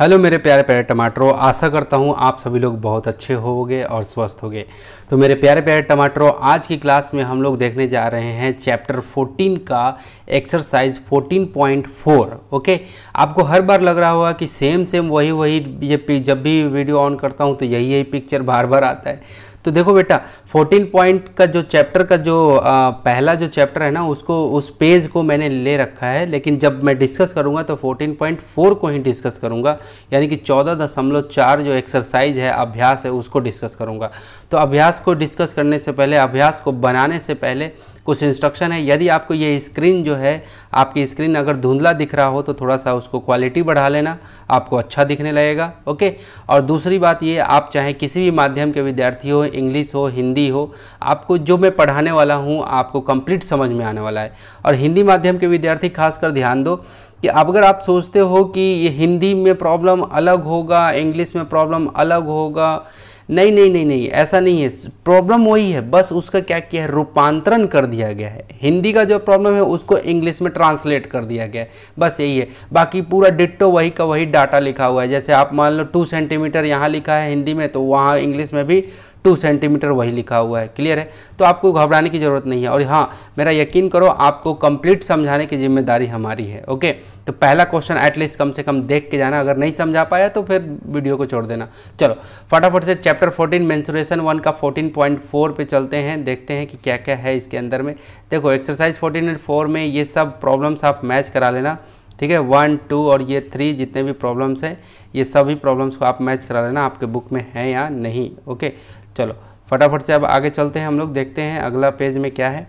Hello मेरे प्यारे प्यारे टमाटरों, आशा करता हूँ आप सभी लोग बहुत अच्छे होंगे और स्वस्थ होंगे। तो मेरे प्यारे प्यारे टमाटरों, आज की क्लास में हम लोग देखने जा रहे हैं चैप्टर 14 का एक्सरसाइज 14.4। ओके, आपको हर बार लग रहा होगा कि सेम वही ये जब भी वीडियो ऑन करता हूँ तो यही पिक्चर बार बार आता है। तो देखो बेटा, 14 पॉइंट का जो चैप्टर का जो पहला जो चैप्टर है ना, उसको उस पेज को मैंने ले रखा है, लेकिन जब मैं डिस्कस करूंगा तो 14.4 को ही डिस्कस करूंगा, यानी कि 14.4 जो एक्सरसाइज है, अभ्यास है, उसको डिस्कस करूंगा। तो अभ्यास को डिस्कस करने से पहले, अभ्यास को बनाने से पहले कुछ इंस्ट्रक्शन है। यदि आपको ये स्क्रीन जो है, आपकी स्क्रीन अगर धुंधला दिख रहा हो तो थोड़ा सा उसको क्वालिटी बढ़ा लेना, आपको अच्छा दिखने लगेगा। ओके, और दूसरी बात ये, आप चाहे किसी भी माध्यम के विद्यार्थी हो, इंग्लिश हो, हिंदी हो, आपको जो मैं पढ़ाने वाला हूँ आपको कंप्लीट समझ में आने वाला है। और हिंदी माध्यम के विद्यार्थी खासकर ध्यान दो कि अगर आप सोचते हो कि ये हिंदी में प्रॉब्लम अलग होगा, इंग्लिश में प्रॉब्लम अलग होगा, नहीं, ऐसा नहीं है। प्रॉब्लम वही है, बस उसका क्या किया है, रूपांतरण कर दिया गया है। हिंदी का जो प्रॉब्लम है उसको इंग्लिश में ट्रांसलेट कर दिया गया है, बस यही है। बाकी पूरा डिट्टो वही का वही डाटा लिखा हुआ है। जैसे आप मान लो 2 सेंटीमीटर यहाँ लिखा है हिंदी में, तो वहाँ इंग्लिश में भी 2 सेंटीमीटर वही लिखा हुआ है। क्लियर है? तो आपको घबराने की ज़रूरत नहीं है। और हाँ, मेरा यकीन करो, आपको कंप्लीट समझाने की जिम्मेदारी हमारी है। ओके, तो पहला क्वेश्चन एटलीस्ट कम से कम देख के जाना। अगर नहीं समझा पाया तो फिर वीडियो को छोड़ देना। चलो फटाफट से चैप्टर 14 मेंसुरेशन 1 का 14.4 पे चलते हैं, देखते हैं कि क्या क्या है इसके अंदर में। देखो, एक्सरसाइज 14.4 में ये सब प्रॉब्लम्स आप मैच करा लेना, ठीक है। 1, 2 और ये 3 जितने भी प्रॉब्लम्स हैं, ये सभी प्रॉब्लम्स को आप मैच करा लेना, आपके बुक में है या नहीं। ओके, चलो फटाफट से अब आगे चलते हैं, हम लोग देखते हैं अगला पेज में क्या है।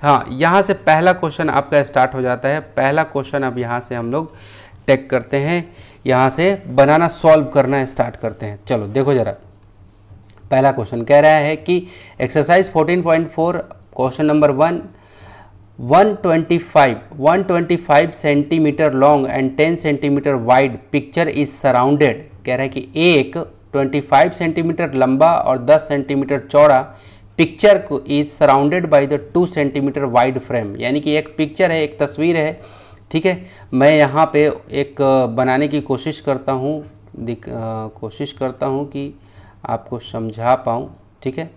हाँ, यहाँ से पहला क्वेश्चन आपका स्टार्ट हो जाता है। पहला क्वेश्चन अब यहाँ से हम लोग टेक करते हैं, यहाँ से बनाना सॉल्व करना स्टार्ट करते हैं। चलो देखो ज़रा, पहला क्वेश्चन कह रहा है कि exercise 14.4 question number 1, 125 centimetre long and 10 centimetre wide picture is surrounded. कह रहा है कि एक 25 सेंटीमीटर लंबा और 10 सेंटीमीटर चौड़ा पिक्चर को is surrounded by the 2 centimetre wide frame. यानी कि एक पिक्चर है, एक तस्वीर है, ठीक है। मैं यहाँ पे एक बनाने की कोशिश करता हूँ, कोशिश करता हूँ कि आपको समझा पाऊँ, ठीक है।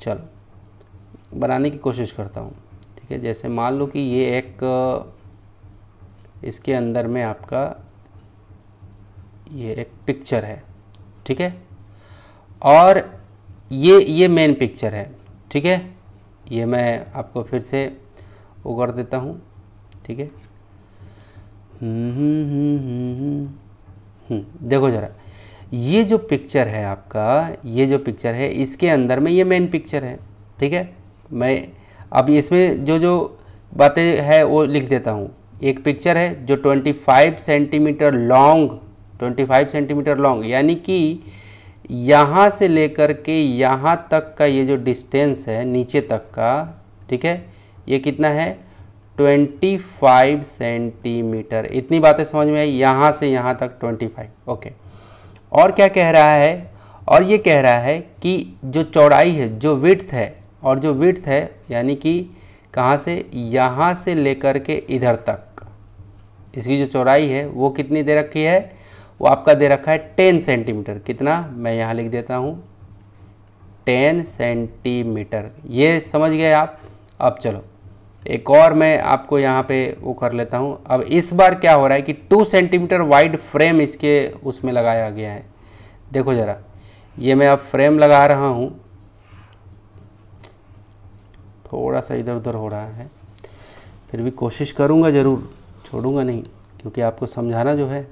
चलो बनाने की कोशिश करता हूँ, ठीक है। जैसे मान लो कि ये एक, इसके अंदर में आपका ये एक पिक्चर है, ठीक है, और ये मेन पिक्चर है, ठीक है। ये मैं आपको फिर से वो कर देता हूँ, ठीक है। देखो ज़रा, ये जो पिक्चर है आपका, ये जो पिक्चर है, इसके अंदर में ये मेन पिक्चर है, ठीक है। मैं अब इसमें जो बातें है वो लिख देता हूँ। एक पिक्चर है जो 25 सेंटीमीटर लॉन्ग, 25 सेंटीमीटर लॉन्ग, यानी कि यहाँ से लेकर के यहाँ तक का ये जो डिस्टेंस है नीचे तक का, ठीक है, ये कितना है, 25 सेंटीमीटर। इतनी बातें समझ में आई, यहाँ से यहाँ तक 25। ओके, और क्या कह रहा है, और ये कह रहा है कि जो चौड़ाई है, जो विड्थ है, और जो विड्थ है यानी कि कहाँ से, यहाँ से लेकर के इधर तक, इसकी जो चौड़ाई है वो कितनी दे रखी है, वो आपका दे रखा है 10 सेंटीमीटर। कितना, मैं यहाँ लिख देता हूँ 10 सेंटीमीटर। ये समझ गए आप। अब चलो एक और मैं आपको यहाँ पे वो कर लेता हूँ। अब इस बार क्या हो रहा है कि 2 सेंटीमीटर वाइड फ्रेम इसके उसमें लगाया गया है। देखो ज़रा, ये मैं अब फ्रेम लगा रहा हूँ, थोड़ा सा इधर उधर हो रहा है, फिर भी कोशिश करूँगा, ज़रूर छोड़ूंगा नहीं, क्योंकि आपको समझाना जो है।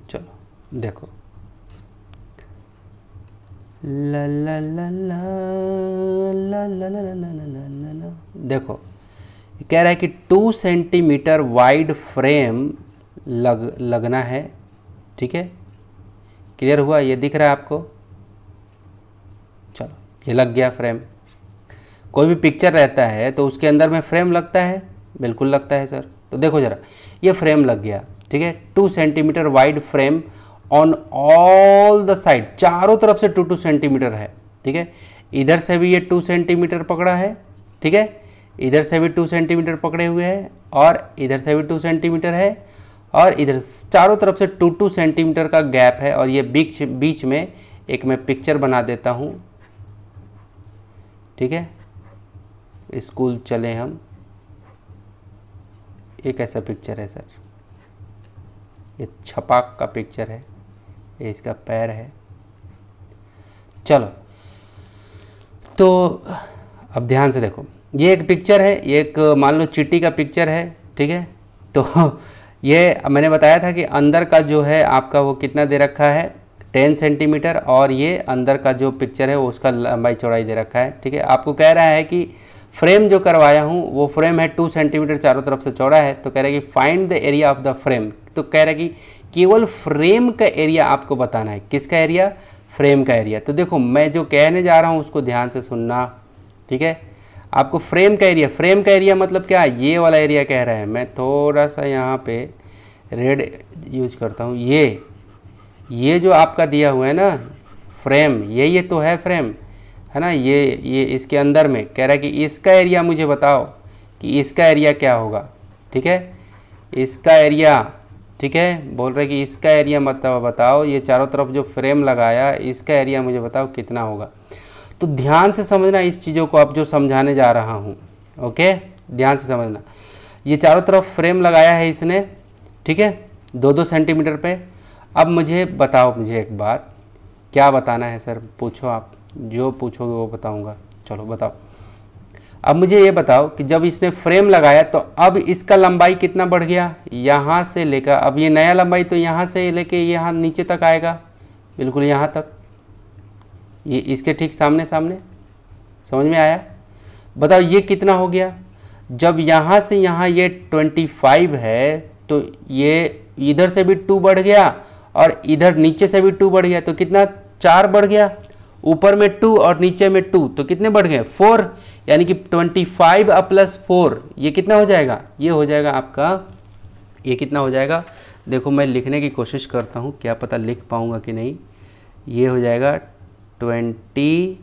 चलो देखो, ला ला ला ला ला ला ला ला ला ला, देखो कह रहा है कि 2 सेंटीमीटर वाइड फ्रेम लगना है, ठीक है। क्लियर हुआ? ये दिख रहा है आपको? चलो, ये लग गया फ्रेम। कोई भी पिक्चर रहता है तो उसके अंदर में फ्रेम लगता है, बिल्कुल लगता है सर। तो देखो ज़रा, ये फ्रेम लग गया, ठीक है। 2 centimetre wide frame on all the side, चारों तरफ से 2 सेंटीमीटर है, ठीक है। इधर से भी ये 2 सेंटीमीटर पकड़ा है, ठीक है। इधर से भी 2 सेंटीमीटर पकड़े हुए है और इधर से भी 2 सेंटीमीटर है और इधर चारों तरफ से 2 सेंटीमीटर का गैप है। और ये बीच में एक मैं पिक्चर बना देता हूँ, ठीक है। स्कूल चले हम, एक ऐसा पिक्चर है सर, ये छपाक का पिक्चर है, ये इसका पैर है। चलो तो अब ध्यान से देखो, ये एक पिक्चर है, ये एक मान लो चींटी का पिक्चर है, ठीक है। तो ये मैंने बताया था कि अंदर का जो है आपका वो कितना दे रखा है 10 सेंटीमीटर और ये अंदर का जो पिक्चर है वो उसका लंबाई चौड़ाई दे रखा है, ठीक है। आपको कह रहा है कि फ्रेम जो करवाया हूँ वो फ्रेम है 2 सेंटीमीटर चारों तरफ से चौड़ा है। तो कह रहा है कि find the area of the frame. तो कह रहा है कि केवल फ्रेम का एरिया आपको बताना है। किसका एरिया? फ्रेम का एरिया। तो देखो मैं जो कहने जा रहा हूँ उसको ध्यान से सुनना, ठीक है। आपको फ्रेम का एरिया मतलब क्या? ये वाला एरिया कह रहा है। मैं थोड़ा सा यहाँ पे रेड यूज करता हूँ। ये जो आपका दिया हुआ है ना फ्रेम, ये तो है फ्रेम, है ना। ये इसके अंदर में कह रहा है कि इसका एरिया मुझे बताओ कि इसका एरिया क्या होगा, ठीक है। इसका एरिया, ठीक है, बोल रहे कि इसका एरिया मतलब बताओ, ये चारों तरफ जो फ्रेम लगाया इसका एरिया मुझे बताओ कितना होगा। तो ध्यान से समझना इस चीज़ों को, अब जो समझाने जा रहा हूँ, ओके, ध्यान से समझना। ये चारों तरफ फ्रेम लगाया है इसने, ठीक है, 2-2 सेंटीमीटर पे। अब मुझे बताओ, मुझे एक बात, क्या बताना है सर? पूछो, आप जो पूछोगे वो बताऊंगा। चलो बताओ। अब मुझे ये बताओ कि जब इसने फ्रेम लगाया तो अब इसका लंबाई कितना बढ़ गया? यहाँ से लेकर, अब ये नया लंबाई तो यहाँ से लेके यहाँ नीचे तक आएगा, बिल्कुल यहाँ तक, ये इसके ठीक सामने सामने। समझ में आया? बताओ ये कितना हो गया? जब यहाँ से यहाँ ये 25 है तो ये इधर से भी 2 बढ़ गया और इधर नीचे से भी 2 बढ़ गया, तो कितना? 4 बढ़ गया। ऊपर में 2 और नीचे में 2, तो कितने बढ़ गए? 4। यानी कि 25 + 4 ये कितना हो जाएगा? ये हो जाएगा आपका, ये कितना हो जाएगा? देखो मैं लिखने की कोशिश करता हूँ, क्या पता लिख पाऊँगा कि नहीं। ये हो जाएगा 25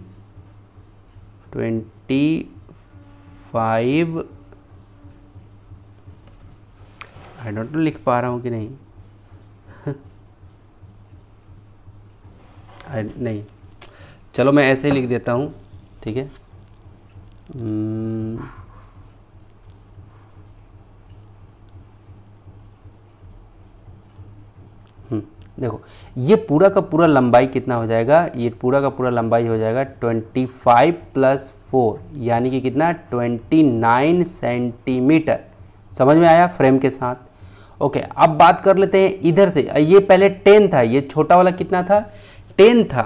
आई डोंट नो लिख पा रहा हूँ कि नहीं। नहीं, चलो मैं ऐसे ही लिख देता हूँ, ठीक है। देखो ये पूरा का पूरा लंबाई कितना हो जाएगा? ये पूरा का पूरा लंबाई हो जाएगा 25 + 4 यानी कि कितना? 29 सेंटीमीटर। समझ में आया? फ्रेम के साथ। ओके, अब बात कर लेते हैं इधर से। ये पहले 10 था, ये छोटा वाला कितना था? 10 था।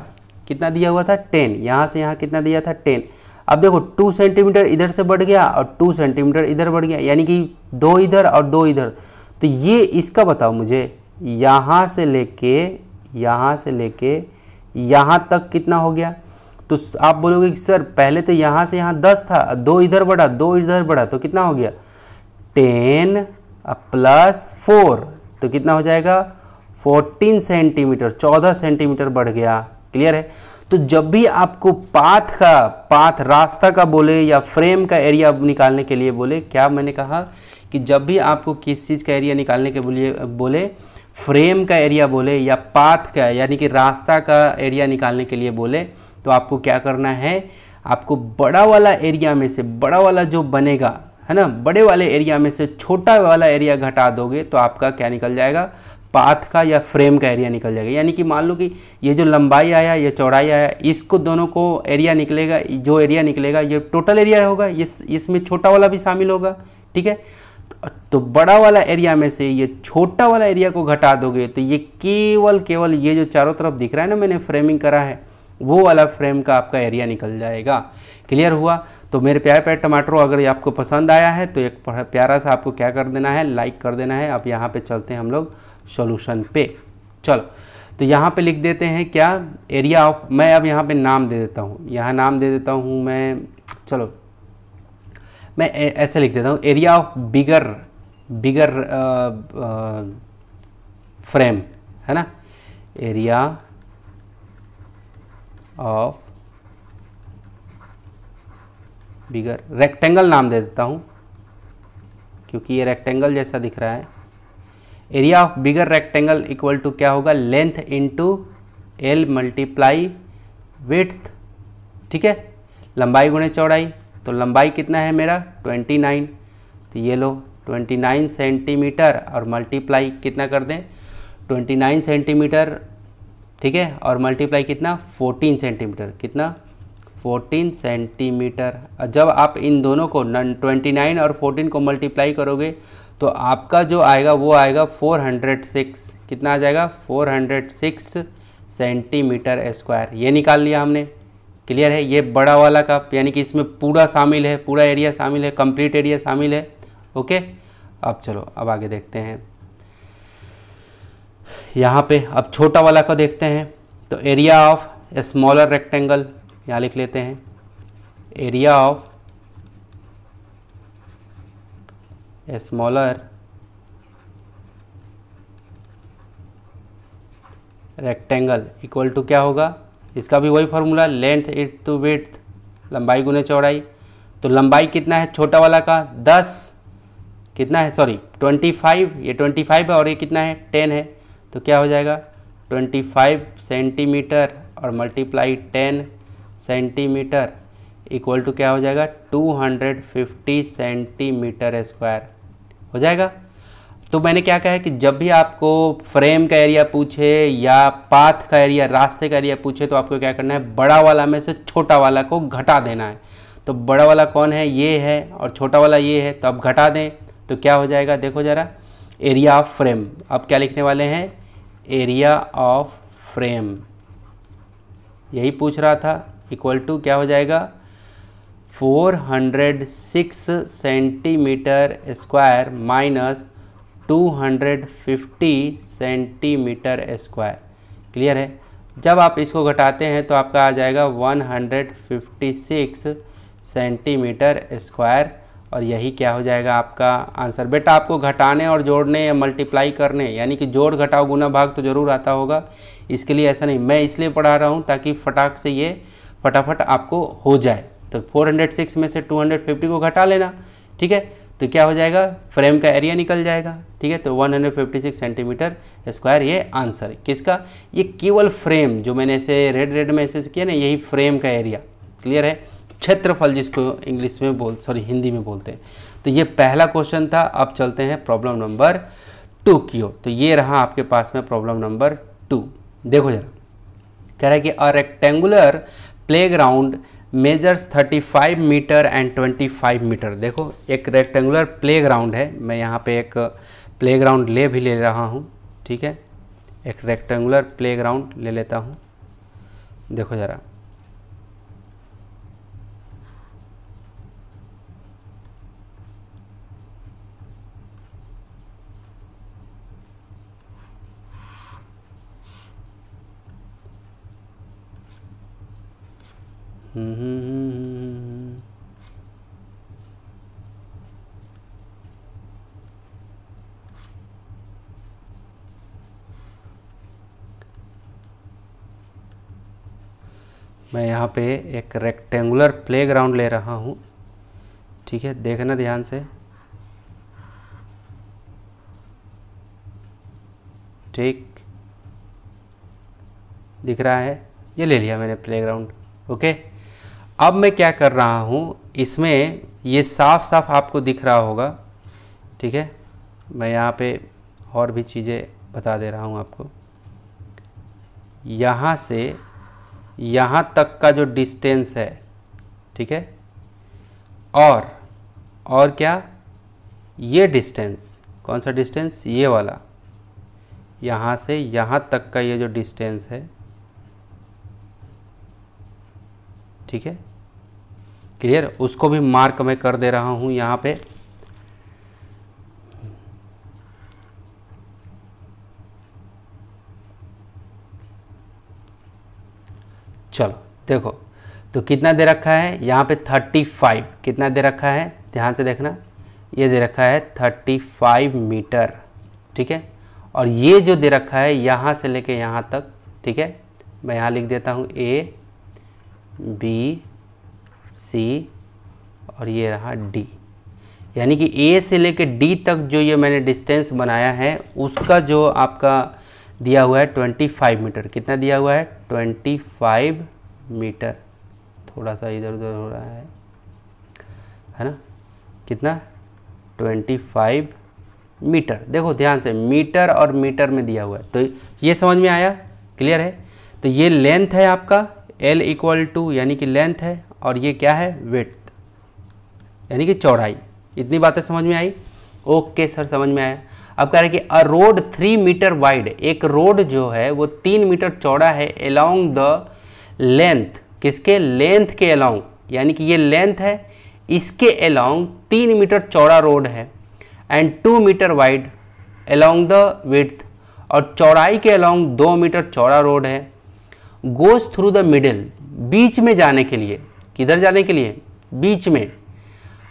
कितना दिया हुआ था? 10। यहाँ से यहाँ कितना दिया था? 10। अब देखो 2 सेंटीमीटर इधर से बढ़ गया और 2 सेंटीमीटर इधर बढ़ गया, यानी कि 2 इधर और 2 इधर। तो ये इसका बताओ मुझे, यहाँ से लेके यहाँ तक कितना हो गया? तो आप बोलोगे कि सर पहले तो यहाँ से यहाँ 10 था, 2 इधर बढ़ा, 2 इधर बढ़ा, तो कितना हो गया? 10 + 4 तो कितना हो जाएगा? 14 सेंटीमीटर, 14 सेंटीमीटर बढ़ गया। क्लियर है? तो जब भी आपको पाथ रास्ता का बोले या फ्रेम का एरिया निकालने के लिए बोले, क्या मैंने कहा कि जब भी आपको किस चीज़ का एरिया निकालने के बोले, फ्रेम का एरिया बोले या पाथ का यानी कि रास्ता का एरिया निकालने के लिए बोले, तो आपको क्या करना है? आपको बड़ा वाला एरिया में से, बड़ा वाला जो बनेगा, है ना, बड़े वाले एरिया में से छोटा वाला एरिया घटा दोगे तो आपका क्या निकल जाएगा? पाथ का या फ्रेम का एरिया निकल जाएगा। यानी कि मान लो कि ये जो लंबाई आया, ये चौड़ाई आया, इसको दोनों को एरिया निकलेगा, जो एरिया निकलेगा ये टोटल एरिया होगा, इसमें छोटा वाला भी शामिल होगा, ठीक है। तो बड़ा वाला एरिया में से ये छोटा वाला एरिया को घटा दोगे तो ये केवल ये जो चारों तरफ दिख रहा है ना मैंने फ्रेमिंग करा है, वो वाला फ्रेम का आपका एरिया निकल जाएगा। क्लियर हुआ? तो मेरे प्यारे प्यारे टमाटरों, अगर ये आपको पसंद आया है तो एक प्यारा सा आपको क्या कर देना है? लाइक कर देना है। अब यहाँ पे चलते हैं हम लोग सॉल्यूशन पे। चलो तो यहाँ पे लिख देते हैं क्या? एरिया ऑफ, मैं अब यहाँ पे नाम दे देता हूँ, यहाँ नाम दे देता हूँ मैं, चलो मैं ऐसे लिख देता हूँ, एरिया ऑफ बिगर फ्रेम, है ना, एरिया ऑफ बिगर रेक्टेंगल नाम दे देता हूँ क्योंकि ये रेक्टेंगल जैसा दिख रहा है। Area of bigger rectangle equal to क्या होगा, length into L multiply width, ठीक है, लंबाई गुणे चौड़ाई। तो लंबाई कितना है मेरा 29, तो ये लो 29 सेंटीमीटर और मल्टीप्लाई कितना कर दें 29 सेंटीमीटर, ठीक है, और मल्टीप्लाई कितना 14 सेंटीमीटर, कितना 14 सेंटीमीटर। जब आप इन दोनों को 29 और 14 को मल्टीप्लाई करोगे तो आपका जो आएगा वो आएगा 406, कितना आ जाएगा 406 सेंटीमीटर स्क्वायर। ये निकाल लिया हमने, क्लियर है। ये बड़ा वाला का यानी कि इसमें पूरा शामिल है, पूरा एरिया शामिल है, कंप्लीट एरिया शामिल है। ओके, अब चलो अब आगे देखते हैं। यहाँ पे अब छोटा वाला को देखते हैं। तो area of a smaller rectangle यहाँ लिख लेते हैं, area of a smaller rectangle equal to क्या होगा, इसका भी वही फॉर्मूला, लेंथ इंटू विड्थ, लंबाई गुने चौड़ाई। तो लंबाई कितना है छोटा वाला का 10, कितना है सॉरी 25, ये 25 है और ये कितना है 10 है, तो क्या हो जाएगा 25 सेंटीमीटर और मल्टीप्लाई 10 सेंटीमीटर इक्वल टू क्या हो जाएगा 250 सेंटीमीटर स्क्वायर हो जाएगा। तो मैंने क्या कहा है कि जब भी आपको फ्रेम का एरिया पूछे या पाथ का एरिया, रास्ते का एरिया पूछे, तो आपको क्या करना है, बड़ा वाला में से छोटा वाला को घटा देना है। तो बड़ा वाला कौन है, ये है, और छोटा वाला ये है, तो अब घटा दें तो क्या हो जाएगा, देखो ज़रा, एरिया ऑफ फ्रेम। अब क्या लिखने वाले हैं, एरिया ऑफ फ्रेम, यही पूछ रहा था, इक्वल टू क्या हो जाएगा 406 centimetre square minus 250 centimetre square. Clear है। जब आप इसको घटाते हैं तो आपका आ जाएगा 156 सेंटीमीटर स्क्वायर, और यही क्या हो जाएगा आपका आंसर। बेटा आपको घटाने और जोड़ने या मल्टीप्लाई करने यानी कि जोड़ घटाव गुना भाग तो ज़रूर आता होगा, इसके लिए ऐसा नहीं, मैं इसलिए पढ़ा रहा हूँ ताकि फटाक से ये फटाफट आपको हो जाए। तो 406 में से 250 को घटा लेना, ठीक है, तो क्या हो जाएगा, फ्रेम का एरिया निकल जाएगा, ठीक है। तो 156 सेंटीमीटर स्क्वायर ये आंसर है किसका, ये केवल फ्रेम, जो मैंने इसे रेड में ऐसे किया ना, यही फ्रेम का एरिया। क्लियर है, क्षेत्रफल जिसको इंग्लिश में हिंदी में बोलते हैं। तो ये पहला क्वेश्चन था। अब चलते हैं प्रॉब्लम नंबर 2 की ओर। तो ये रहा आपके पास में प्रॉब्लम नंबर 2। देखो जरा, कह रहा है कि a rectangular playground measures 35 metre and 25 metre. देखो एक रेक्टेंगुलर प्लेग्राउंड है, मैं यहाँ पे एक प्लेग्राउंड भी ले रहा हूँ, ठीक है, एक रेक्टेंगुलर प्लेग्राउंड ले लेता हूँ। देखो ज़रा, मैं यहाँ पे एक रेक्टेंगुलर प्लेग्राउंड ले रहा हूँ, ठीक है, देखना ध्यान से, ठीक दिख रहा है, ये ले लिया मैंने प्लेग्राउंड। ओके, अब मैं क्या कर रहा हूँ, इसमें ये साफ साफ आपको दिख रहा होगा, ठीक है, मैं यहाँ पे और भी चीज़ें बता दे रहा हूँ आपको। यहाँ से यहाँ तक का जो डिस्टेंस है, ठीक है, और क्या, ये डिस्टेंस, कौन सा डिस्टेंस, ये वाला, यहाँ से यहाँ तक का ये जो डिस्टेंस है, ठीक है, क्लियर, उसको भी मार्क मैं कर दे रहा हूँ यहाँ पे। चलो देखो, तो कितना दे रखा है यहाँ पे 35, कितना दे रखा है, ध्यान से देखना, ये दे रखा है 35 मीटर, ठीक है, और ये जो दे रखा है यहाँ से लेके यहाँ तक, ठीक है, मैं यहाँ लिख देता हूँ A B C और ये रहा D। यानी कि A से लेके D तक जो ये मैंने डिस्टेंस बनाया है उसका जो आपका दिया हुआ है 25 मीटर। कितना दिया हुआ है? 25 मीटर। थोड़ा सा इधर उधर हो रहा है ना? कितना? 25 मीटर। देखो ध्यान से, मीटर और मीटर में दिया हुआ है, तो ये समझ में आया? क्लियर है? तो ये लेंथ है आपका L इक्वल टू, यानी कि लेंथ है, और ये क्या है? विड्थ, यानी कि चौड़ाई। इतनी बातें समझ में आई? ओके सर, समझ में आया। अब कह रहे हैं कि अ रोड 3 मीटर वाइड, एक रोड जो है वो 3 मीटर चौड़ा है अलोंग द लेंथ, किसके? लेंथ के अलोंग, यानी कि ये लेंथ है, इसके अलोंग 3 मीटर चौड़ा रोड है, and 2 metre wide along the width, और चौड़ाई के अलोंग 2 मीटर चौड़ा रोड है, गोज थ्रू द मिडिल, बीच में जाने के लिए। किधर जाने के लिए? बीच में।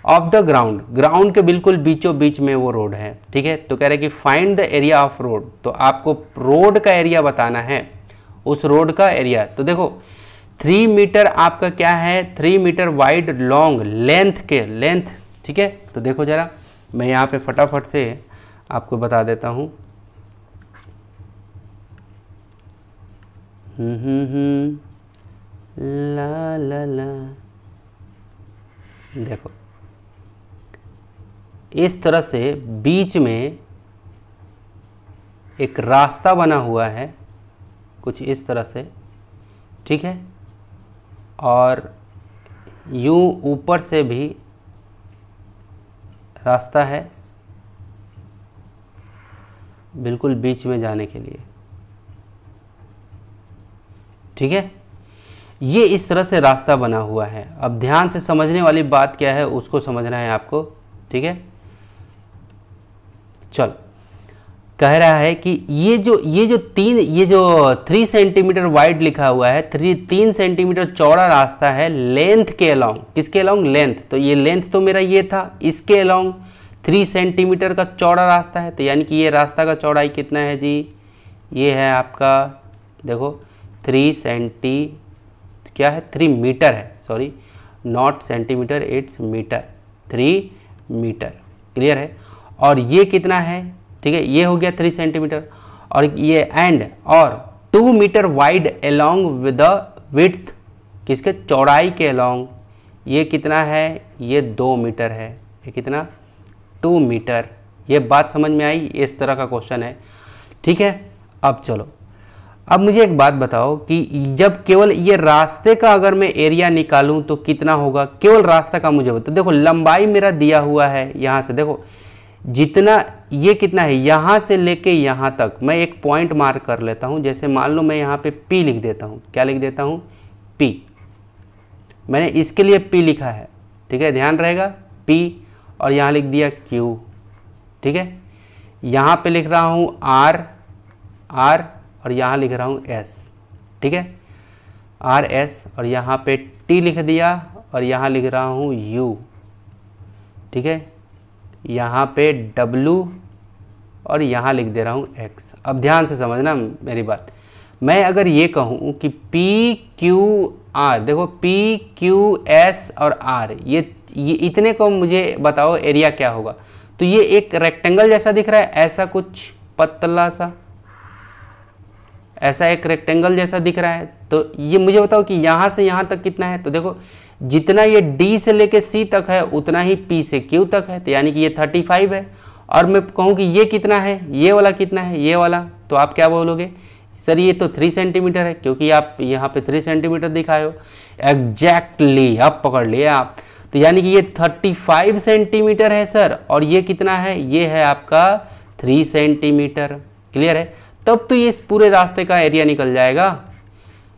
ऑफ द ग्राउंड, ग्राउंड के बिल्कुल बीचों बीच में वो रोड है। ठीक है, तो कह रहे हैं कि find the area of road, तो आपको रोड का एरिया बताना है, उस रोड का एरिया। तो देखो 3 मीटर आपका क्या है? 3 मीटर वाइड लॉन्ग, लेंथ के लेंथ। ठीक है, तो देखो जरा, मैं यहाँ पे फटाफट से आपको बता देता हूँ। ला ला ला, देखो इस तरह से बीच में एक रास्ता बना हुआ है, कुछ इस तरह से। ठीक है, और यूं ऊपर से भी रास्ता है बिल्कुल बीच में जाने के लिए। ठीक है, ये इस तरह से रास्ता बना हुआ है। अब ध्यान से समझने वाली बात क्या है उसको समझना है आपको। ठीक है, चलो, कह रहा है कि ये जो 3 सेंटीमीटर वाइड लिखा हुआ है, 3 सेंटीमीटर चौड़ा रास्ता है लेंथ के अलोंग। किसके अलोंग? लेंथ। तो ये लेंथ तो मेरा ये था, इसके अलोंग 3 सेंटीमीटर का चौड़ा रास्ता है, तो यानी कि ये रास्ता का चौड़ाई कितना है जी? ये है आपका, देखो 3 मीटर है, sorry not centimetre, it's metre, 3 metre. Clear है? और ये कितना है? ठीक है, ये हो गया 3 सेंटीमीटर, और ये एंड और 2 metre wide along with the width, किसके? चौड़ाई के अलोंग। ये कितना है? ये 2 मीटर है। ये कितना? 2 मीटर। ये बात समझ में आई? इस तरह का क्वेश्चन है। ठीक है, अब चलो, अब मुझे एक बात बताओ कि जब केवल ये रास्ते का अगर मैं एरिया निकालूं तो कितना होगा? केवल रास्ता का मुझे बताओ। देखो लंबाई मेरा दिया हुआ है, यहाँ से देखो जितना, ये कितना है? यहाँ से लेके यहाँ तक मैं एक पॉइंट मार्क कर लेता हूँ। जैसे मान लो मैं यहाँ पे P लिख देता हूँ। क्या लिख देता हूँ? P। मैंने इसके लिए P लिखा है। ठीक है, ध्यान रहेगा, P, और यहाँ लिख दिया Q। ठीक है, यहाँ पे लिख रहा हूँ R, और यहाँ लिख रहा हूँ S। ठीक है, R S, और यहाँ पे T लिख दिया, और यहाँ लिख रहा हूँ U। ठीक है, यहाँ पे W, और यहाँ लिख दे रहा हूँ X। अब ध्यान से समझना मेरी बात। मैं अगर ये कहूँ कि P Q R, देखो P Q S और R, ये इतने को मुझे बताओ एरिया क्या होगा? तो ये एक रेक्टेंगल जैसा दिख रहा है, ऐसा कुछ पतला सा, ऐसा एक रेक्टेंगल जैसा दिख रहा है। तो ये मुझे बताओ कि यहाँ से यहाँ तक कितना है? तो देखो जितना ये D से लेके C तक है उतना ही P से Q तक है, तो यानी कि ये 35 है। और मैं कहूँ कि ये कितना है? ये वाला कितना है? ये वाला, तो आप क्या बोलोगे? सर ये तो 3 सेंटीमीटर है, क्योंकि आप यहाँ पे 3 सेंटीमीटर दिखाए हो। एग्जैक्टली, अब पकड़ लिया आप। तो यानी कि ये 35 सेंटीमीटर है सर, और ये कितना है? ये है आपका 3 सेंटीमीटर। क्लियर है? तब तो ये इस पूरे रास्ते का एरिया निकल जाएगा,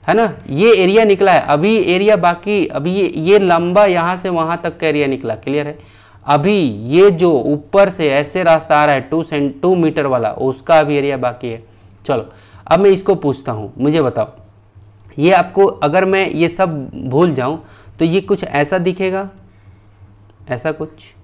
है ना? ये एरिया निकला है, अभी एरिया बाकी, अभी ये लंबा यहाँ से वहाँ तक का एरिया निकला। क्लियर है? अभी ये जो ऊपर से ऐसे रास्ता आ रहा है 2 मीटर वाला, उसका अभी एरिया बाकी है। चलो अब मैं इसको पूछता हूँ, मुझे बताओ, ये आपको अगर मैं ये सब भूल जाऊँ तो ये कुछ ऐसा दिखेगा, ऐसा कुछ,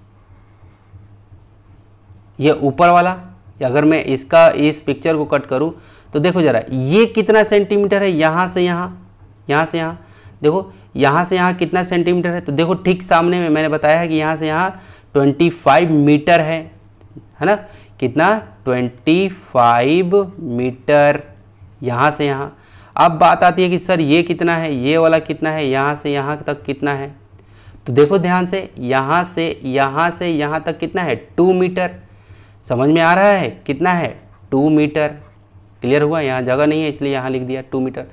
ये ऊपर वाला, या अगर मैं इसका इस पिक्चर को कट करूं तो देखो जरा ये कितना सेंटीमीटर है? यहाँ से यहाँ, यहाँ से यहाँ देखो यहाँ से यहाँ कितना सेंटीमीटर है, तो देखो ठीक सामने में मैंने बताया है कि यहाँ से यहाँ 25 मीटर है ना, कितना 25 मीटर यहाँ से यहाँ। अब बात आती है कि सर ये कितना है, ये वाला कितना है, यहाँ से यहाँ तक कितना है, तो देखो ध्यान से यहाँ से यहाँ तक कितना है 2 मीटर। समझ में आ रहा है कितना है 2 मीटर। क्लियर हुआ, यहाँ जगह नहीं है इसलिए यहाँ लिख दिया 2 मीटर।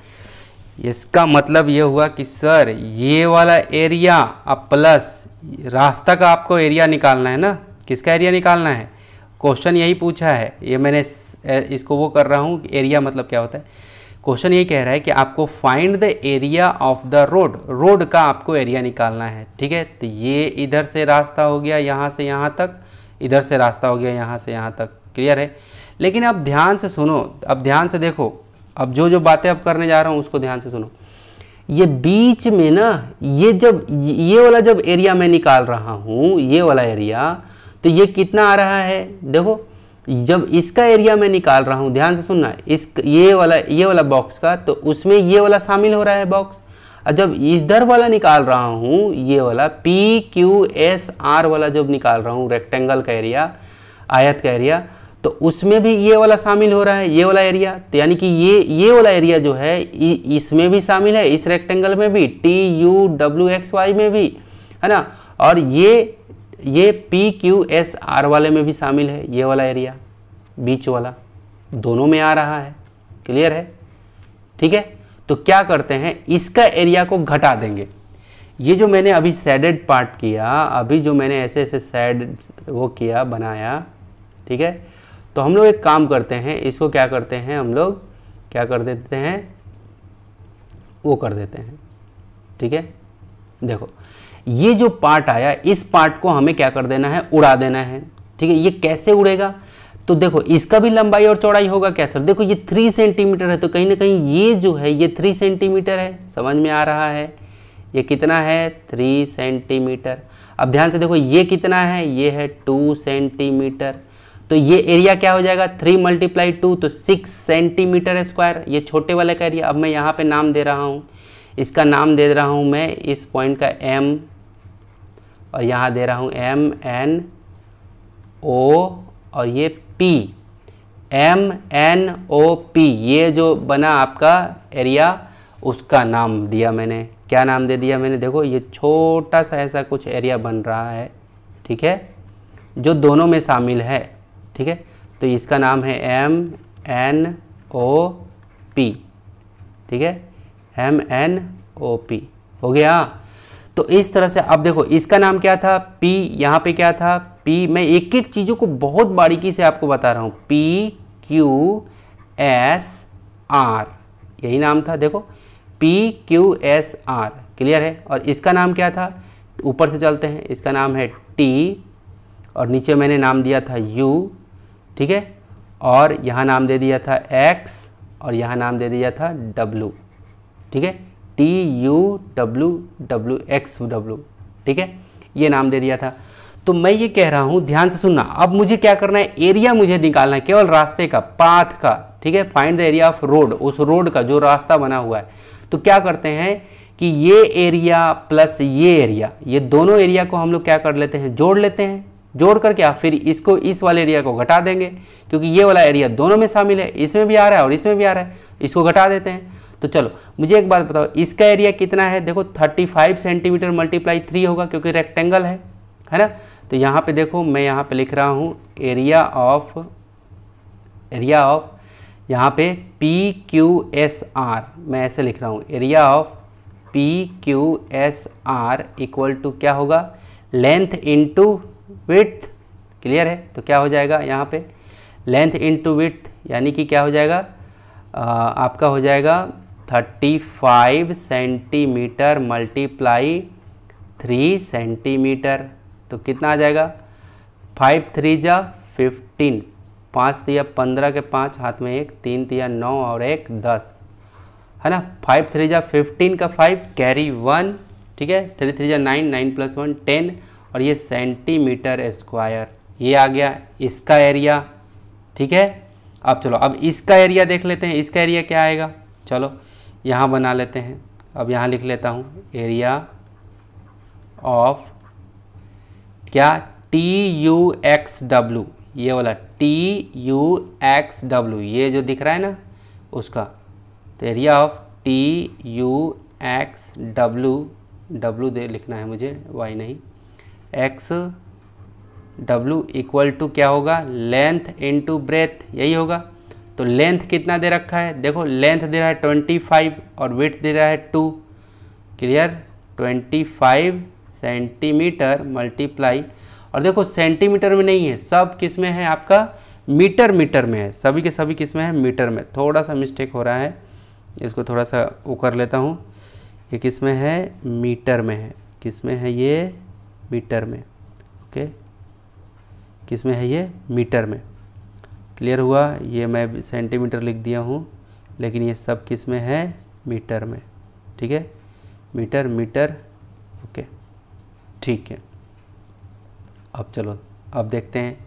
इसका मतलब ये हुआ कि सर ये वाला एरिया अब प्लस रास्ता का आपको एरिया निकालना है ना, किसका एरिया निकालना है, क्वेश्चन यही पूछा है। ये मैंने इसको वो कर रहा हूँ, एरिया मतलब क्या होता है, क्वेश्चन यही कह रहा है कि आपको find the area of the road, road का आपको एरिया निकालना है। ठीक है, तो ये इधर से रास्ता हो गया यहाँ से यहाँ तक, इधर से रास्ता हो गया यहाँ से यहाँ तक। क्लियर है, लेकिन अब ध्यान से सुनो, अब ध्यान से देखो, अब जो बातें अब करने जा रहा हूँ उसको ध्यान से सुनो। ये बीच में ना, ये वाला जब एरिया मैं निकाल रहा हूँ, ये वाला एरिया, तो ये कितना आ रहा है, देखो जब इसका एरिया मैं निकाल रहा हूँ, ध्यान से सुनना, ये वाला बॉक्स का, तो उसमें ये वाला शामिल हो रहा है बॉक्स। और जब इधर वाला निकाल रहा हूँ, ये वाला PQSR वाला जब निकाल रहा हूँ, रेक्टेंगल का एरिया, आयत का एरिया, तो उसमें भी ये वाला शामिल हो रहा है, ये वाला एरिया। तो यानी कि ये वाला एरिया जो है इसमें भी शामिल है, इस रेक्टेंगल में भी, TUWXY में भी, है ना, और ये PQSR वाले में भी शामिल है, ये वाला एरिया बीच वाला, दोनों में आ रहा है। क्लियर है, ठीक है। तो क्या करते हैं, इसका एरिया को घटा देंगे। ये जो मैंने अभी शेडेड पार्ट किया, अभी जो मैंने ऐसे ऐसे शेड वो किया, बनाया, ठीक है, तो हम लोग एक काम करते हैं, इसको क्या करते हैं, हम लोग क्या कर देते हैं, वो कर देते हैं। ठीक है, देखो ये जो पार्ट आया, इस पार्ट को हमें क्या कर देना है, उड़ा देना है। ठीक है, ये कैसे उड़ेगा, तो देखो इसका भी लंबाई और चौड़ाई होगा क्या सर, देखो ये 3 सेंटीमीटर है, तो कहीं ना कहीं ये जो है ये 3 सेंटीमीटर है, समझ में आ रहा है, ये कितना है 3 सेंटीमीटर। अब ध्यान से देखो ये कितना है, ये है 2 सेंटीमीटर, तो ये एरिया क्या हो जाएगा 3 × 2, तो 6 सेंटीमीटर स्क्वायर, ये छोटे वाले का एरिया। अब मैं यहाँ पे नाम दे रहा हूँ, इसका नाम दे रहा हूँ मैं इस पॉइंट का M, और यहाँ दे रहा हूँ MNO, और ये P, MNOP, ये जो बना आपका एरिया, उसका नाम दिया मैंने, क्या नाम दे दिया मैंने, देखो ये छोटा सा ऐसा कुछ एरिया बन रहा है, ठीक है, जो दोनों में शामिल है। ठीक है, तो इसका नाम है MNOP। ठीक है, MNOP हो गया। तो इस तरह से अब देखो इसका नाम क्या था P, यहाँ पे क्या था P, मैं एक एक चीज़ों को बहुत बारीकी से आपको बता रहा हूँ, PQSR, यही नाम था, देखो PQSR। क्लियर है, और इसका नाम क्या था, ऊपर से चलते हैं, इसका नाम है T, और नीचे मैंने नाम दिया था U, ठीक है, और यहाँ नाम दे दिया था X, और यहाँ नाम दे दिया था W। ठीक है, TUWWXW, ठीक है, ये नाम दे दिया था। तो मैं ये कह रहा हूँ, ध्यान से सुनना, अब मुझे क्या करना है, एरिया मुझे निकालना है, केवल रास्ते का, पाथ का। ठीक है, find the area of road, उस रोड का जो रास्ता बना हुआ है। तो क्या करते हैं कि ये एरिया प्लस ये एरिया, ये दोनों एरिया को हम लोग क्या कर लेते हैं, जोड़ लेते हैं। जोड़ कर क्या, फिर इसको इस वाले एरिया को घटा देंगे, क्योंकि ये वाला एरिया दोनों में शामिल है, इसमें भी आ रहा है और इसमें भी आ रहा है, इसको घटा देते हैं। तो चलो मुझे एक बात बताओ, इसका एरिया कितना है, देखो 35 सेंटीमीटर × 3 होगा, क्योंकि रेक्टेंगल है ना। तो यहाँ पे देखो, मैं यहाँ पे लिख रहा हूँ एरिया ऑफ यहाँ पे PQSR, मैं ऐसे लिख रहा हूँ, area of PQSR equal to क्या होगा, लेंथ इंटू विड्थ। क्लियर है, तो क्या हो जाएगा यहाँ पे, लेंथ इंटू विड्थ, यानी कि क्या हो जाएगा, आपका हो जाएगा 35 सेंटीमीटर × 3 सेंटीमीटर, तो कितना आ जाएगा, 5 3 जा 15, 5 तिया 15 के 5, हाथ में 1, 3 तिया 9 और 1 10, है ना, 5 3 जा 15 का 5 कैरी 1, ठीक है, 3 3 जा 9, 9 + 1 10, और ये सेंटीमीटर स्क्वायर, ये आ गया इसका एरिया। ठीक है, अब चलो अब इसका एरिया देख लेते हैं, इसका एरिया क्या आएगा, चलो यहाँ बना लेते हैं, अब यहाँ लिख लेता हूँ एरिया ऑफ क्या TUXW, ये वाला TUXW, ये जो दिख रहा है ना उसका, तो एरिया ऑफ TUXW, W दे लिखना है मुझे, Y नहीं, XW इक्वल टू क्या होगा, लेंथ इनटू ब्रेथ, यही होगा। तो लेंथ कितना दे रखा है, देखो लेंथ दे रहा है 25 और विड्थ दे रहा है 2, क्लियर, 25 सेंटीमीटर मल्टीप्लाई, और देखो सेंटीमीटर में नहीं है, सब किस में है आपका, मीटर में है, सभी के सभी किस में है, मीटर में। थोड़ा सा मिस्टेक हो रहा है, इसको थोड़ा सा वो कर लेता हूँ, ये किस में है, मीटर में है, किस में है ये, मीटर में, ओके, किस में है ये, मीटर में, क्लियर हुआ। ये मैं सेंटीमीटर लिख दिया हूँ, लेकिन ये सब किस में है, मीटर में, ठीक है, मीटर, ओके, ठीक है। अब चलो अब देखते हैं,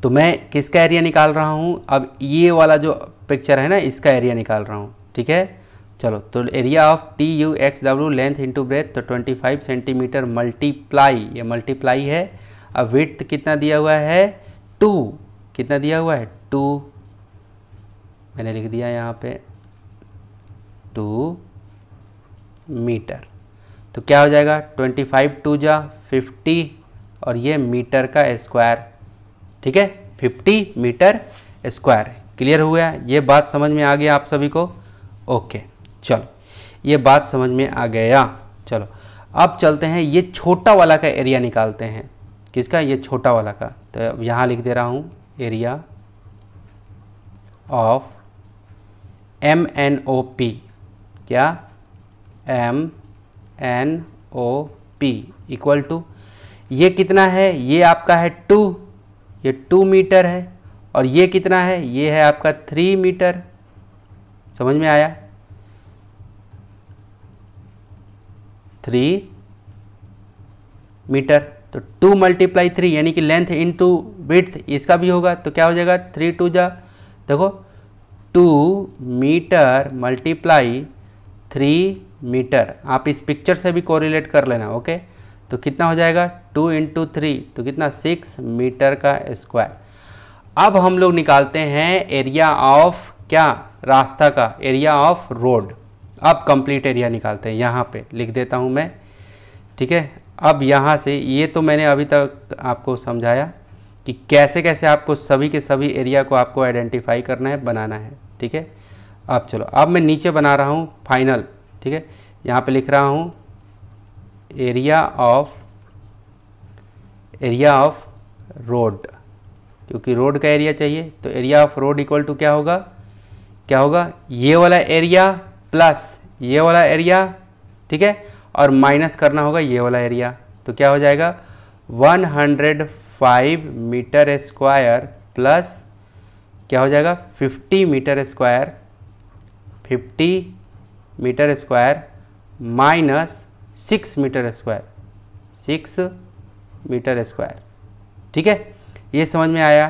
तो मैं किसका एरिया निकाल रहा हूँ, अब ये वाला जो पिक्चर है ना इसका एरिया निकाल रहा हूँ, ठीक है। चलो, तो area of TUXW length into breadth, तो 25 सेंटीमीटर मल्टीप्लाई, ये मल्टीप्लाई है, अब विड्थ कितना दिया हुआ है, 2, कितना दिया हुआ है, 2, मैंने लिख दिया यहाँ पे 2 मीटर, तो क्या हो जाएगा, 25 2 जा 50, और ये मीटर का स्क्वायर, ठीक है, 50 मीटर स्क्वायर। क्लियर हुआ, ये बात समझ में आ गया आप सभी को, ओके। चलो, ये बात समझ में आ गया। चलो अब चलते हैं, ये छोटा वाला का एरिया निकालते हैं, किसका, ये छोटा वाला का। तो अब यहाँ लिख दे रहा हूँ एरिया ऑफ MNOP, क्या, MNOP इक्वल टू, ये कितना है, ये आपका है 2, ये 2 मीटर है, और ये कितना है, ये है आपका 3 मीटर, समझ में आया, 3 मीटर, तो 2 मल्टीप्लाई 3 यानी कि लेंथ इनटू विड्थ, इसका भी होगा, तो क्या हो जाएगा, 3 2 जा, देखो 2 मीटर मल्टीप्लाई 3 मीटर, आप इस पिक्चर से भी कोरिलेट कर लेना, ओके। तो कितना हो जाएगा, 2 इंटू 3, तो कितना, 6 मीटर का स्क्वायर। अब हम लोग निकालते हैं एरिया ऑफ क्या, रास्ता का, एरिया ऑफ रोड। अब कंप्लीट एरिया निकालते हैं, यहाँ पे लिख देता हूँ मैं, ठीक है। अब यहाँ से, ये तो मैंने अभी तक आपको समझाया कि कैसे कैसे आपको सभी के सभी एरिया को आपको आइडेंटिफाई करना है, बनाना है, ठीक है। अब चलो, अब मैं नीचे बना रहा हूँ फाइनल, ठीक है, यहाँ पे लिख रहा हूँ एरिया ऑफ रोड, क्योंकि रोड का एरिया चाहिए, तो area of road equal to क्या होगा, ये वाला एरिया प्लस ये वाला एरिया, ठीक है, और माइनस करना होगा ये वाला एरिया, तो क्या हो जाएगा, 105 मीटर स्क्वायर प्लस क्या हो जाएगा, 50 metre square, 50 metre square minus 6 metre square, 6 metre square, ठीक है, ये समझ में आया।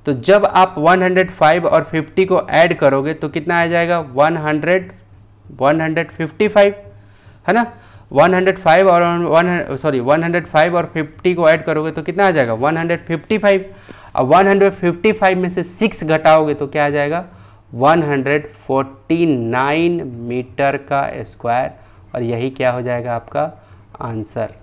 तो जब आप 105 और 50 को ऐड करोगे तो कितना आ जाएगा, 155, है ना, 105 और 105 और 50 को ऐड करोगे तो कितना आ जाएगा, 155। अब 155 में से 6 घटाओगे तो क्या आ जाएगा, 149 मीटर का स्क्वायर, और यही क्या हो जाएगा आपका आंसर।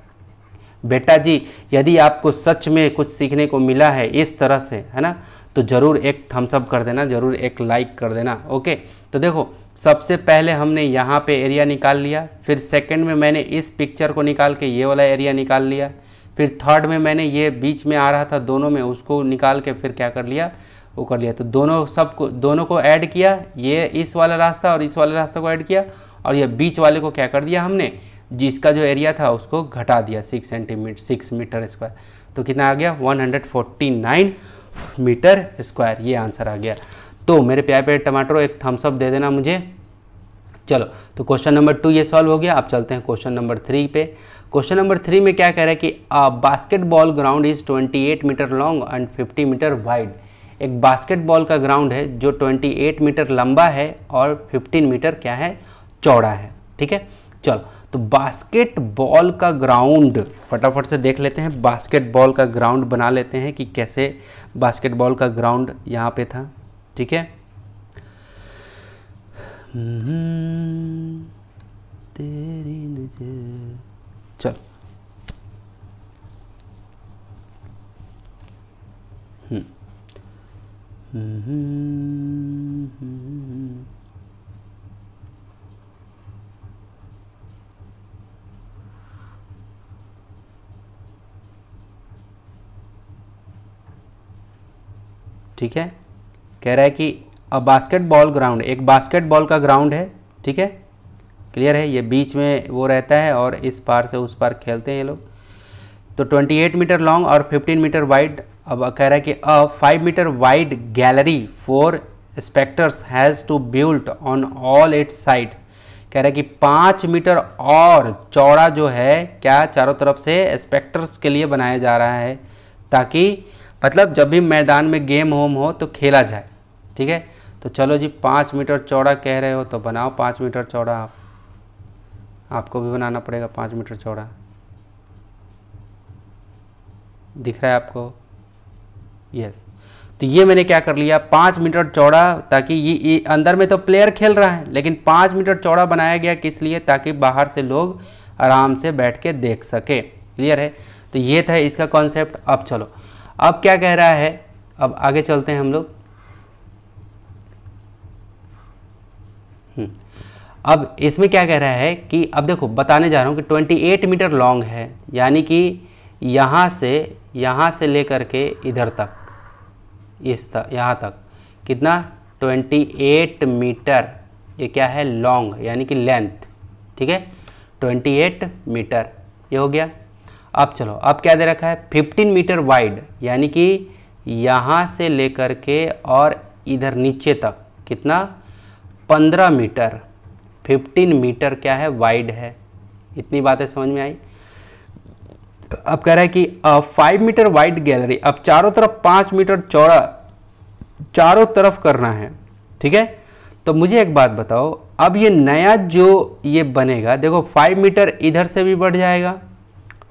बेटा जी, यदि आपको सच में कुछ सीखने को मिला है इस तरह से, है ना, तो ज़रूर एक थम्स अप कर देना, ज़रूर एक लाइक कर देना, ओके। तो देखो, सबसे पहले हमने यहाँ पे एरिया निकाल लिया, फिर सेकंड में मैंने इस पिक्चर को निकाल के ये वाला एरिया निकाल लिया, फिर थर्ड में मैंने ये बीच में आ रहा था दोनों में, उसको निकाल के फिर क्या कर लिया, वो कर लिया। तो दोनों को ऐड किया, ये इस वाला रास्ता और इस वाले रास्ते को ऐड किया, और ये बीच वाले को क्या कर दिया हमने, जिसका जो एरिया था उसको घटा दिया 6 मीटर स्क्वायर, तो कितना आ गया, 149 मीटर स्क्वायर, ये आंसर आ गया। तो मेरे प्यारे प्यारे टमाटरों, एक थम्स अप दे देना मुझे। चलो, तो क्वेश्चन नंबर 2 ये सॉल्व हो गया। अब चलते हैं क्वेश्चन नंबर 3 पे। क्वेश्चन नंबर 3 में क्या कह रहा है कि basketball ground is 28 metre long and 50 metre wide. एक बास्केटबॉल का ग्राउंड है जो 28 मीटर लंबा है और 15 मीटर क्या है, चौड़ा है। ठीक है। चलो, तो बास्केटबॉल का ग्राउंड फटाफट से देख लेते हैं, बास्केटबॉल का ग्राउंड बना लेते हैं कि कैसे बास्केटबॉल का ग्राउंड यहाँ पे था, ठीक है। तेरी नजर, चल ठीक है। कह रहा है कि अब बास्केटबॉल ग्राउंड, एक बास्केटबॉल का ग्राउंड है, ठीक है, क्लियर है। ये बीच में वो रहता है और इस पार से उस पार खेलते हैं ये लोग। तो 28 मीटर लॉन्ग और 15 मीटर वाइड। अब कह रहा है कि 5 metre wide gallery for spectators has to built on all its sides. कह रहा है कि 5 मीटर और चौड़ा जो है क्या चारों तरफ से स्पेक्टर्स के लिए बनाया जा रहा है, ताकि मतलब जब भी मैदान में गेम होम हो तो खेला जाए, ठीक है। तो चलो जी, 5 मीटर चौड़ा कह रहे हो तो बनाओ 5 मीटर चौड़ा। आपको भी बनाना पड़ेगा 5 मीटर चौड़ा। दिख रहा है आपको? यस। तो ये मैंने क्या कर लिया, 5 मीटर चौड़ा, ताकि ये अंदर में तो प्लेयर खेल रहा है, लेकिन 5 मीटर चौड़ा बनाया गया किस लिए, ताकि बाहर से लोग आराम से बैठ के देख सके। क्लियर है। तो ये था इसका कॉन्सेप्ट। अब चलो, अब क्या कह रहा है, अब आगे चलते हैं हम लोग। अब इसमें क्या कह रहा है कि अब देखो बताने जा रहा हूँ कि 28 मीटर लॉन्ग है, यानी कि यहाँ से लेकर के इधर तक, यहाँ तक कितना, 28 मीटर। ये क्या है, लॉन्ग यानी कि लेंथ, ठीक है, 28 मीटर ये हो गया। अब चलो, अब क्या दे रखा है, 15 मीटर वाइड, यानी कि यहाँ से लेकर के और इधर नीचे तक कितना, 15 मीटर। 15 मीटर क्या है, वाइड है। इतनी बातें समझ में आई। अब कह रहा है कि 5 मीटर वाइड गैलरी। अब चारों तरफ 5 मीटर चौड़ा चारों तरफ करना है, ठीक है। तो मुझे एक बात बताओ, अब ये नया जो ये बनेगा, देखो 5 मीटर इधर से भी बढ़ जाएगा,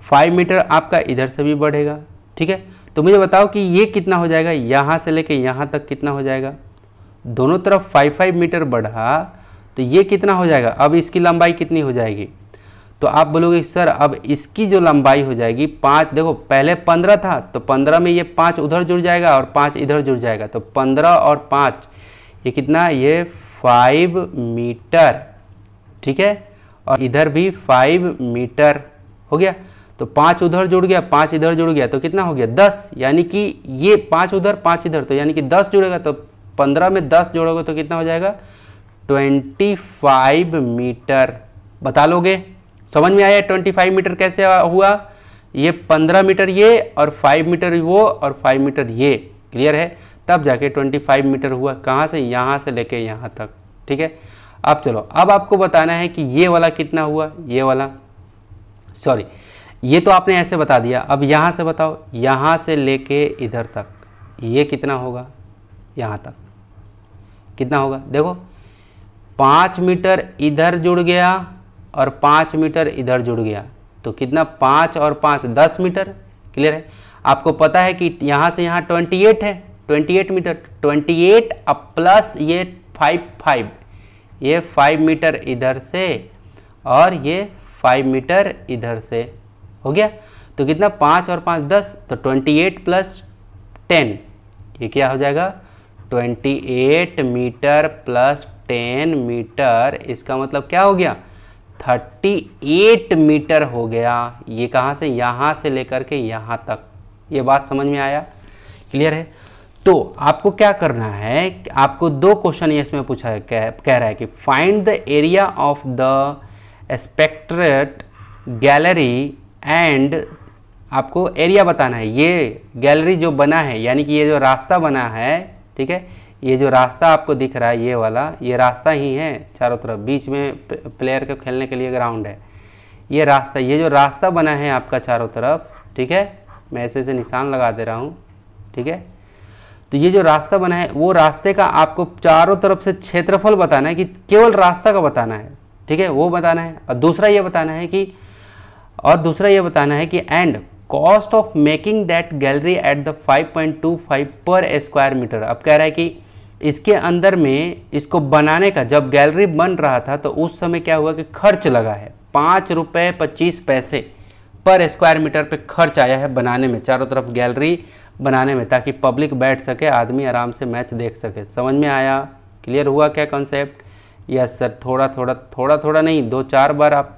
5 मीटर आपका इधर से भी बढ़ेगा, ठीक है। तो मुझे बताओ कि ये कितना हो जाएगा, यहाँ से लेके यहाँ तक कितना हो जाएगा। दोनों तरफ 5-5 मीटर बढ़ा तो ये कितना हो जाएगा। अब इसकी लंबाई कितनी हो जाएगी, तो आप बोलोगे सर अब इसकी जो लंबाई हो जाएगी 5, देखो पहले 15 था तो 15 में ये 5 उधर जुड़ जाएगा और 5 इधर जुड़ जाएगा, तो 15 और 5 ये कितना, ये 5 मीटर, ठीक है। और इधर भी 5 मीटर हो गया। तो 5 उधर जुड़ गया, 5 इधर जुड़ गया, तो कितना हो गया, 10। यानी कि ये 5 उधर 5 इधर, तो यानी कि 10 जुड़ेगा। तो 15 में 10 जोड़ोगे तो कितना हो जाएगा, 25 मीटर। बता लोगे, समझ में आया 25 मीटर कैसे हुआ। ये 15 मीटर ये और 5 मीटर वो और 5 मीटर ये, क्लियर है। तब जाके 25 मीटर हुआ। कहाँ से, यहाँ से लेके यहाँ तक, ठीक है। अब चलो, अब आपको बताना है कि ये वाला कितना हुआ, ये वाला, सॉरी ये तो आपने ऐसे बता दिया। अब यहाँ से बताओ, यहाँ से लेके इधर तक ये कितना होगा, यहाँ तक कितना होगा। देखो 5 मीटर इधर जुड़ गया और 5 मीटर इधर जुड़ गया, तो कितना, 5 और 5 10 मीटर, क्लियर है। आपको पता है कि यहाँ से यहाँ 28 है, 28 मीटर, 28 अब प्लस ये 5, ये 5 मीटर इधर से और ये 5 मीटर इधर से हो गया। तो कितना, 5 और 5 10, तो 28 प्लस 10 ये क्या हो जाएगा, 28 मीटर प्लस 10 मीटर। इसका मतलब क्या हो गया, 38 मीटर हो गया। ये कहाँ से, यहाँ से लेकर के यहाँ तक। ये बात समझ में आया, क्लियर है। तो आपको क्या करना है, आपको 2 क्वेश्चन इसमें पूछा है, कह रहा है कि find the area of the spectator gallery end, आपको एरिया बताना है। ये गैलरी जो बना है, यानी कि ये जो रास्ता बना है, ठीक है, ये जो रास्ता आपको दिख रहा है ये वाला, ये रास्ता ही है चारों तरफ, बीच में प्लेयर के खेलने के लिए ग्राउंड है। ये रास्ता, ये जो रास्ता बना है आपका चारों तरफ, ठीक है, मैं ऐसे से निशान लगा दे रहा हूँ, ठीक है। तो ये जो रास्ता बना है, वो रास्ते का आपको चारों तरफ से क्षेत्रफल बताना है, कि केवल रास्ता का बताना है, ठीक है, वो बताना है। और दूसरा ये बताना है कि and cost of making that gallery at the 5.25 पर स्क्वायर मीटर। अब कह रहा है कि इसके अंदर में इसको बनाने का, जब गैलरी बन रहा था तो उस समय क्या हुआ कि खर्च लगा है 5.25 पर स्क्वायर मीटर पे खर्च आया है बनाने में, चारों तरफ गैलरी बनाने में, ताकि पब्लिक बैठ सके, आदमी आराम से मैच देख सके। समझ में आया? क्लियर हुआ क्या कॉन्सेप्ट? यस सर, थोड़ा नहीं, 2-4 बार आप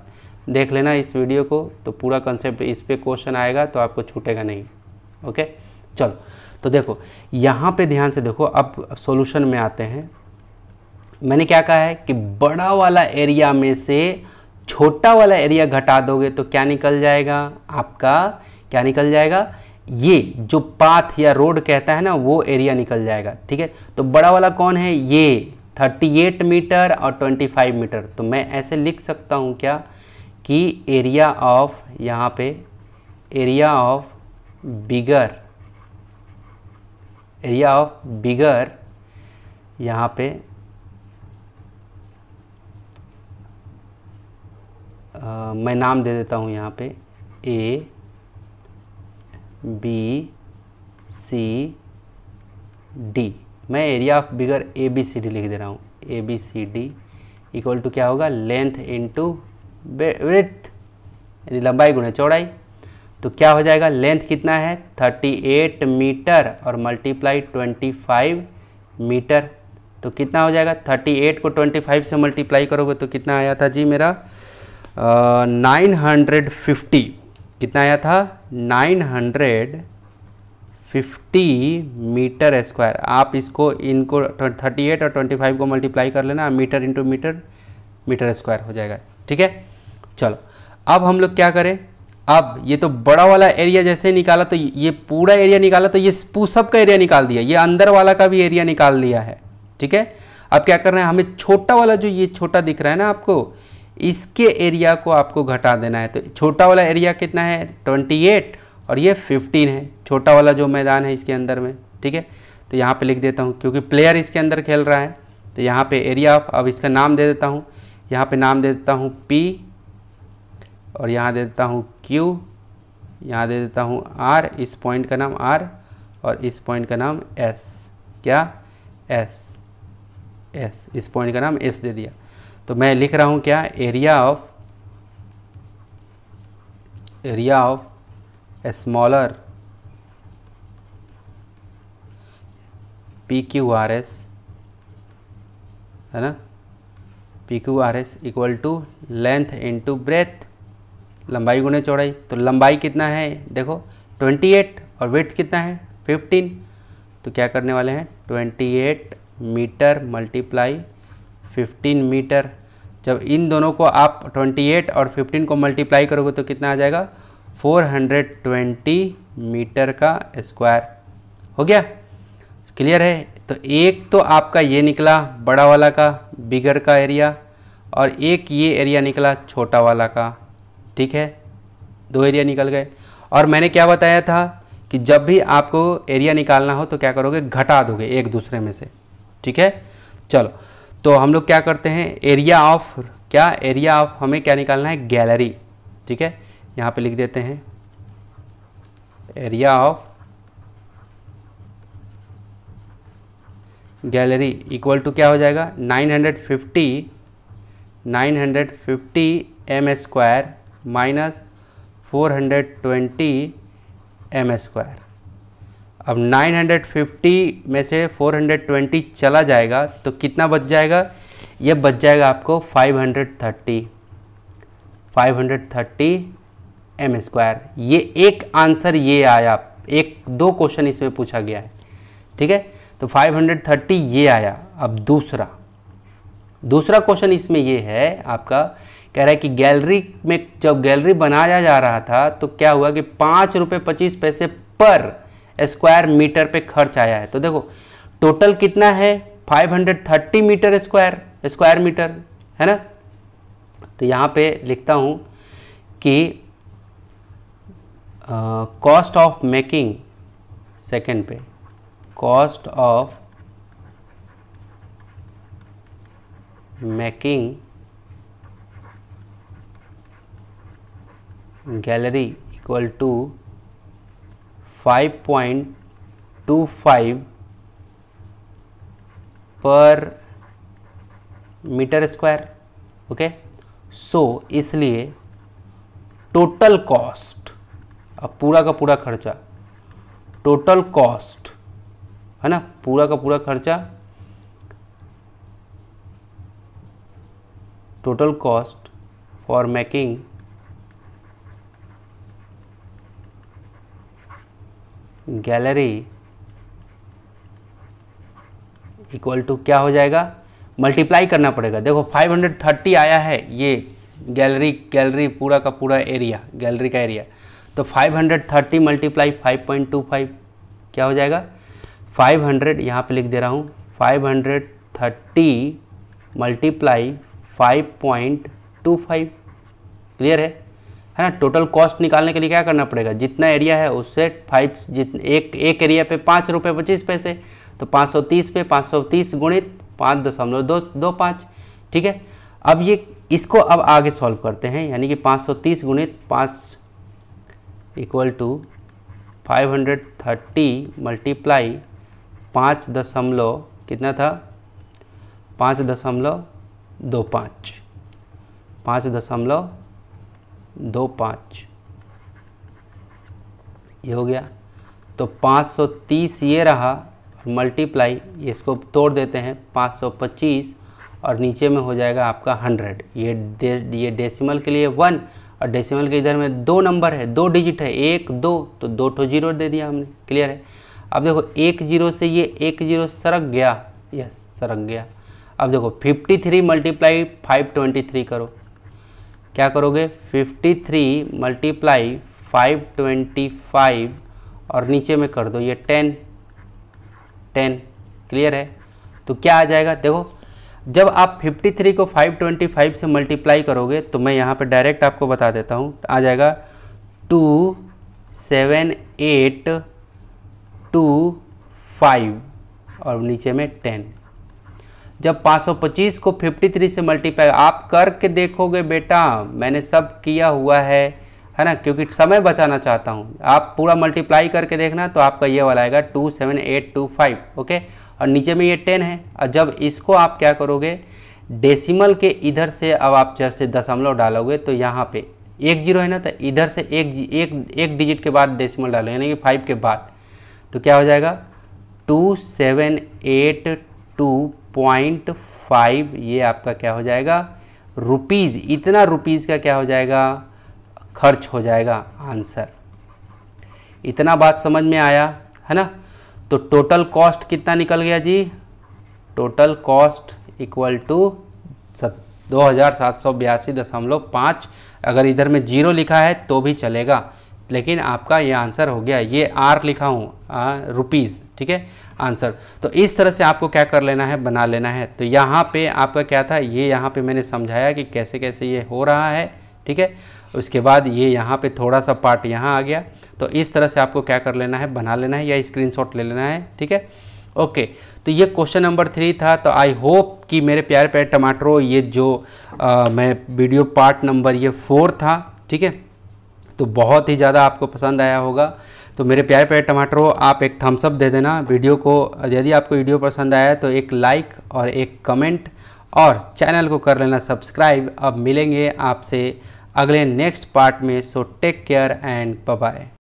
देख लेना इस वीडियो को, तो पूरा कॉन्सेप्ट इस पे क्वेश्चन आएगा तो आपको छूटेगा नहीं। ओके, चलो तो देखो यहाँ पे ध्यान से देखो। अब सॉल्यूशन में आते हैं। मैंने क्या कहा है कि बड़ा वाला एरिया में से छोटा वाला एरिया घटा दोगे तो क्या निकल जाएगा आपका, क्या निकल जाएगा? ये जो पाथ या रोड कहता है ना, वो एरिया निकल जाएगा। ठीक है, तो बड़ा वाला कौन है? ये 38 मीटर और 25 मीटर। तो मैं ऐसे लिख सकता हूँ क्या कि एरिया ऑफ, यहाँ पे एरिया ऑफ बिगर यहाँ पे मैं नाम दे देता हूँ यहाँ पे A B C D। मैं एरिया ऑफ बिगर ABCD लिख दे रहा हूँ। ABCD इक्वल टू क्या होगा? लेंथ इनटू विड्थ, यानी लंबाई गुणे चौड़ाई। तो क्या हो जाएगा? लेंथ कितना है? 38 मीटर और मल्टीप्लाई 25 मीटर। तो कितना हो जाएगा? 38 को 25 से मल्टीप्लाई करोगे तो कितना आया था जी मेरा? 950। कितना आया था? 950 मीटर स्क्वायर। आप इनको 38 और 25 को मल्टीप्लाई कर लेना, मीटर इंटू मीटर स्क्वायर हो जाएगा। ठीक है, चलो अब हम लोग क्या करें? अब ये तो बड़ा वाला एरिया जैसे निकाला तो ये पूरा एरिया निकाला, तो ये सब का एरिया निकाल दिया, ये अंदर वाला का भी एरिया निकाल लिया है। ठीक है, अब क्या करना है? हमें छोटा वाला, जो ये छोटा दिख रहा है ना आपको, इसके एरिया को आपको घटा देना है। तो छोटा वाला एरिया कितना है? 28 और ये 15 है, छोटा वाला जो मैदान है इसके अंदर में। ठीक है, तो यहाँ पे लिख देता हूँ क्योंकि प्लेयर इसके अंदर खेल रहा है। तो यहाँ पे एरिया ऑफ, अब इसका नाम दे देता हूँ, यहाँ पे नाम दे देता हूँ P, और यहाँ दे देता हूँ Q, यहाँ दे देता हूँ R, इस पॉइंट का नाम R और इस पॉइंट का नाम S। क्या? S, इस पॉइंट का नाम S दे दिया। तो मैं लिख रहा हूँ क्या? एरिया ऑफ स्मॉलर PQRS, है ना, PQRS equal to length into breadth, लंबाई गुणे चौड़ाई। तो लंबाई कितना है? देखो 28 और विड्थ कितना है? 15। तो क्या करने वाले हैं? 28 मीटर मल्टीप्लाई 15 मीटर। जब इन दोनों को आप 28 और 15 को मल्टीप्लाई करोगे तो कितना आ जाएगा? 420 मीटर का स्क्वायर। हो गया? क्लियर है? तो एक तो आपका ये निकला बड़ा वाला का, बिगर का एरिया, और एक ये एरिया निकला छोटा वाला का। ठीक है, 2 एरिया निकल गए। और मैंने क्या बताया था कि जब भी आपको एरिया निकालना हो तो क्या करोगे? घटा दोगे एक दूसरे में से। ठीक है, चलो तो हम लोग क्या करते हैं? एरिया ऑफ हमें क्या निकालना है? गैलरी। ठीक है, यहाँ पे लिख देते हैं area of gallery equal to क्या हो जाएगा? 950 m square minus 420 m square. अब 950 में से 420 चला जाएगा तो कितना बच जाएगा? ये बच जाएगा आपको 530 m स्क्वायर। ये एक आंसर ये आया, 1-2 क्वेश्चन इसमें पूछा गया है। ठीक है, तो 530 ये आया। अब दूसरा क्वेश्चन इसमें ये है आपका, कह रहा है कि गैलरी में जब गैलरी बनाया जा रहा था तो क्या हुआ कि 5.25 पर स्क्वायर मीटर पे खर्च आया है। तो देखो टोटल कितना है? 530 मीटर स्क्वायर मीटर, है ना। तो यहाँ पे लिखता हूँ कि कॉस्ट ऑफ मेकिंग, सेकेंड पे cost of making gallery equal to 5.25 per metre square. Okay, सो इसलिए टोटल कॉस्ट, अब पूरा का पूरा खर्चा, टोटल कॉस्ट है ना, पूरा का पूरा खर्चा, total cost for making gallery equal to क्या हो जाएगा, मल्टीप्लाई करना पड़ेगा। देखो 530 आया है ये गैलरी पूरा का पूरा एरिया, गैलरी का एरिया, तो 530 मल्टीप्लाई 5.25 क्या हो जाएगा, 500 यहाँ पे लिख दे रहा हूँ, 530 मल्टीप्लाई 5.25। क्लियर है ना। टोटल कॉस्ट निकालने के लिए क्या करना पड़ेगा, जितना एरिया है उससे 5 एक एरिया पे 5 रुपये 25 पैसे, तो 530 पे 530 गुणित 5.225। ठीक है, अब ये इसको अब आगे सॉल्व करते हैं, यानी कि 530 गुणित 5 इक्वल टू 530 मल्टीप्लाई 5 दशमलव कितना था, 5.25, 5.25 ये हो गया। तो 530 ये रहा, मल्टीप्लाई इसको तोड़ देते हैं 525 और नीचे में हो जाएगा आपका 100। ये डेसिमल के लिए 1 और डेसिमल के इधर में 2 नंबर है, 2 डिजिट है, 1 2, तो 2 ठो जीरो दे दिया हमने। क्लियर है। अब देखो 1 0 से ये 1 0 सरक गया, यस सरक गया। अब देखो 53 मल्टीप्लाई 523 करो, क्या करोगे 53 मल्टीप्लाई 525 और नीचे में कर दो ये 10। क्लियर है। तो क्या आ जाएगा, देखो जब आप 53 को 525 से मल्टीप्लाई करोगे तो मैं यहाँ पे डायरेक्ट आपको बता देता हूँ, आ जाएगा 27825 और नीचे में 10। जब 525 को 53 से मल्टीप्लाई आप करके देखोगे बेटा, मैंने सब किया हुआ है ना, क्योंकि समय बचाना चाहता हूँ। आप पूरा मल्टीप्लाई करके देखना तो आपका ये वाला आएगा 27825। ओके, और नीचे में ये 10 है। और जब इसको आप क्या करोगे, डेसिमल के इधर से अब आप जैसे दशमलव डालोगे तो यहाँ पे 1 0 है ना, तो इधर से एक डिजिट के बाद डेसिमल डालो, यानी कि 5 के बाद, तो क्या हो जाएगा 2782.5। ये आपका क्या हो जाएगा, रुपीज़, इतना रुपीज़ का क्या हो जाएगा, खर्च हो जाएगा आंसर। इतना बात समझ में आया है ना। तो टोटल कॉस्ट कितना निकल गया जी, टोटल कॉस्ट इक्वल टू 2782.5। अगर इधर में 0 लिखा है तो भी चलेगा, लेकिन आपका ये आंसर हो गया। ये आर लिखा हूँ रुपीज़, ठीक है आंसर। तो इस तरह से आपको क्या कर लेना है, बना लेना है। तो यहाँ पे आपका क्या था, ये यहाँ पे मैंने समझाया कि कैसे कैसे ये हो रहा है, ठीक है। उसके बाद ये यहाँ पे थोड़ा सा पार्ट यहाँ आ गया। तो इस तरह से आपको क्या कर लेना है, बना लेना है या स्क्रीनशॉट ले लेना है, ठीक है। ओके, तो ये क्वेश्चन नंबर 3 था। तो आई होप कि मेरे प्यारे प्यारे टमाटरों, ये जो मैं वीडियो पार्ट नंबर ये 4 था, ठीक है, तो बहुत ही ज़्यादा आपको पसंद आया होगा। तो मेरे प्यारे प्यारे टमाटरों, आप एक थम्स अप दे देना वीडियो को। यदि आपको वीडियो पसंद आया तो एक लाइक और एक कमेंट, और चैनल को कर लेना सब्सक्राइब। अब मिलेंगे आपसे अगले नेक्स्ट पार्ट में। So take care and bye bye.